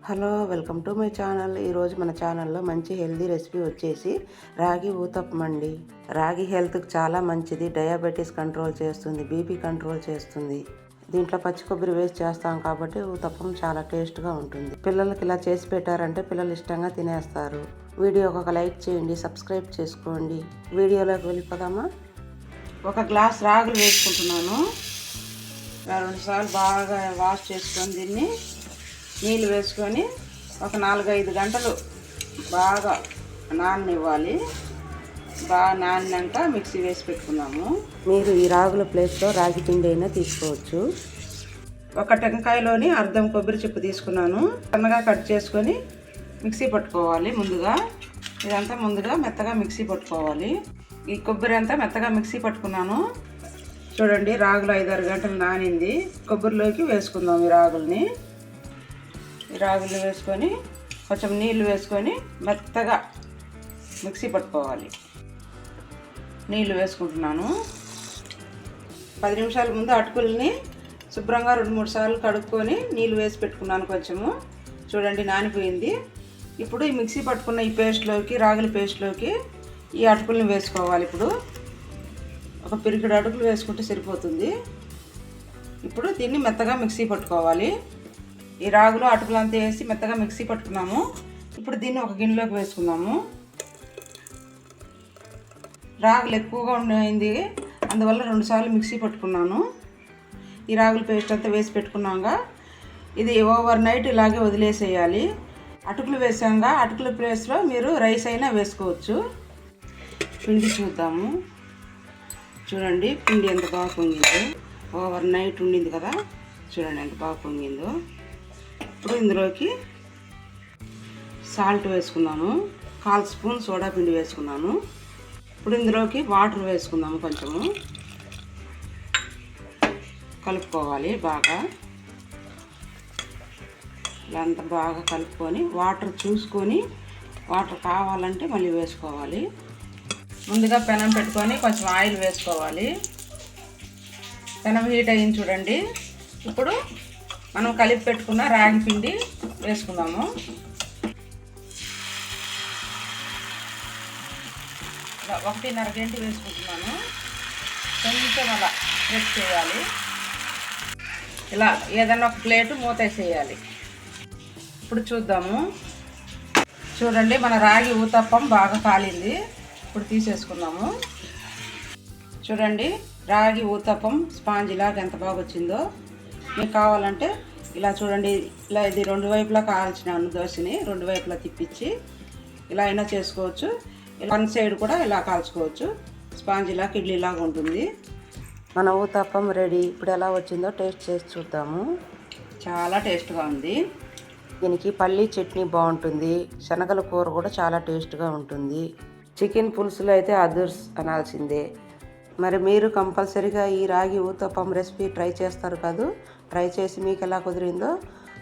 Hello, welcome to my channel. ఈరోజు మన ఛానల్లో మంచి హెల్దీ రెసిపీ వచ్చేసి రాగి ఊతప్పం అండి. రాగి హెల్త్కి చాలా మంచిది. డయాబెటీస్ కంట్రోల్ చేస్తుంది, బీపీ కంట్రోల్ చేస్తుంది. దీంట్లో పచ్చి కొబ్బరి వేసి చేస్తాం కాబట్టి ఊతప్పం చాలా టేస్ట్గా ఉంటుంది. పిల్లలకి ఇలా చేసి పెట్టారంటే పిల్లలు ఇష్టంగా తినేస్తారు. వీడియోకి ఒక లైక్ చేయండి, సబ్స్క్రైబ్ చేసుకోండి. వీడియోలోకి వెళ్ళిపోదామా? ఒక గ్లాస్ రాగులు వేసుకుంటున్నాను. 2 సార్లు బాగా వాష్ చేసుకొని దీన్ని నీళ్ళు వేసుకొని ఒక 4-5 గంటలు బాగా నాననివ్వాలి. బాగా నానినాక మిక్సీ వేసి పెట్టుకున్నాము. మీరు ఈ రాగుల ప్లేస్లో రాగి పిండి అయినా తీసుకోవచ్చు. ఒక టెంకాయలోని అర్ధం కొబ్బరి చిప్ప తీసుకున్నాను. సన్నగా కట్ చేసుకొని మిక్సీ పట్టుకోవాలి. ఇదంతా ముందుగా మెత్తగా మిక్సీ పట్టుకోవాలి. ఈ కొబ్బరి అంతా మెత్తగా మిక్సీ పట్టుకున్నాను. చూడండి, రాగులు 5-6 గంటలు నానింది. కొబ్బరిలోకి వేసుకుందాం ఈ రాగుల్ని. ఈ రాగులు వేసుకొని కొంచెం నీళ్ళు వేసుకొని మెత్తగా మిక్సీ పట్టుకోవాలి. నీళ్ళు వేసుకుంటున్నాను. 10 నిమిషాల ముందు అటుకుల్ని శుభ్రంగా 2-3 సార్లు కడుక్కొని నీళ్ళు వేసి పెట్టుకున్నాను. కొంచెము చూడండి నానిపోయింది. ఇప్పుడు ఈ మిక్సీ పట్టుకున్న ఈ పేస్ట్లోకి, రాగుల పేస్ట్లోకి ఈ అటుకుల్ని వేసుకోవాలి. ఇప్పుడు ఒక పిరికిడు అటుకులు వేసుకుంటే సరిపోతుంది. ఇప్పుడు దీన్ని మెత్తగా మిక్సీ పట్టుకోవాలి. ఈ రాగులు అటుకులు అంతా వేసి మెత్తగా మిక్సీ పట్టుకున్నాము. ఇప్పుడు దీన్ని ఒక గిన్నెలోకి వేసుకున్నాము. రాగులు ఎక్కువగా ఉండేది, అందువల్ల 2 సార్లు మిక్సీ పట్టుకున్నాను. ఈ రాగుల పేస్ట్ అంతా వేసి పెట్టుకున్నాక ఇది ఓవర్ నైట్ ఇలాగే వదిలేసేయాలి. అటుకులు వేసాక అటుకుల ప్లేస్లో మీరు రైస్ అయినా వేసుకోవచ్చు. పిండి చూద్దాము. చూడండి, పిండి ఎంత బాగా పొంగిందో. ఓవర్ నైట్ ఉండింది కదా, చూడండి ఎంత బాగా పొంగిందో. ఇప్పుడు ఇందులోకి సాల్ట్ వేసుకున్నాను. 1/4 స్పూన్ సోడా పిండి వేసుకున్నాను. ఇప్పుడు ఇందులోకి వాటర్ వేసుకుందాము. కొంచెము కలుపుకోవాలి బాగా. ఇదంతా బాగా కలుపుకొని వాటర్ చూసుకొని, వాటర్ కావాలంటే మళ్ళీ వేసుకోవాలి. ముందుగా పెనం పెట్టుకొని కొంచెం ఆయిల్ వేసుకోవాలి. పెనం హీట్ అయ్యింది చూడండి. ఇప్పుడు మనం కలిపి పెట్టుకున్న రాగి పిండి వేసుకుందాము. ఇలా 1.5 గంట వేసుకుంటున్నాను. కొంచెం అలా ప్రెస్ చేయాలి. ఇలా ఏదైనా ఒక ప్లేటు మూతేసేయాలి. ఇప్పుడు చూద్దాము. చూడండి, మన రాగి ఊతప్పం బాగా కాలింది. ఇప్పుడు తీసేసుకుందాము. చూడండి, రాగి ఊతప్పం స్పాంజ్ ఇలాగ ఎంత బాగా వచ్చిందో. మీకు కావాలంటే ఇలా చూడండి, ఇలా ఇది 2 వైపులా కాల్చినాను. దోశని 2 వైపులా తిప్పించి ఇలా అయినా చేసుకోవచ్చు. 1 సైడ్ కూడా ఇలా కాల్చుకోవచ్చు. స్పాంజ్ ఇలా ఇడ్లీలాగా ఉంటుంది. మన ఊతప్పం రెడీ. ఇప్పుడు ఎలా వచ్చిందో టేస్ట్ చేసి చూద్దాము. చాలా టేస్ట్గా ఉంది. దీనికి పల్లీ చట్నీ బాగుంటుంది. శనగల కూర కూడా చాలా టేస్ట్గా ఉంటుంది. చికెన్ పులుసులో అయితే అదుర్స్ అనాల్సిందే. మరి మీరు కంపల్సరీగా ఈ రాగి ఊతప్పం రెసిపీ ట్రై చేస్తారు కాదు. ట్రై చేసి మీకు ఎలా కుదిరిందో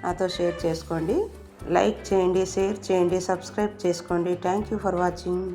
నాతో షేర్ చేసుకోండి. లైక్ చేయండి, షేర్ చేయండి, సబ్స్క్రైబ్ చేసుకోండి. Thank you for watching.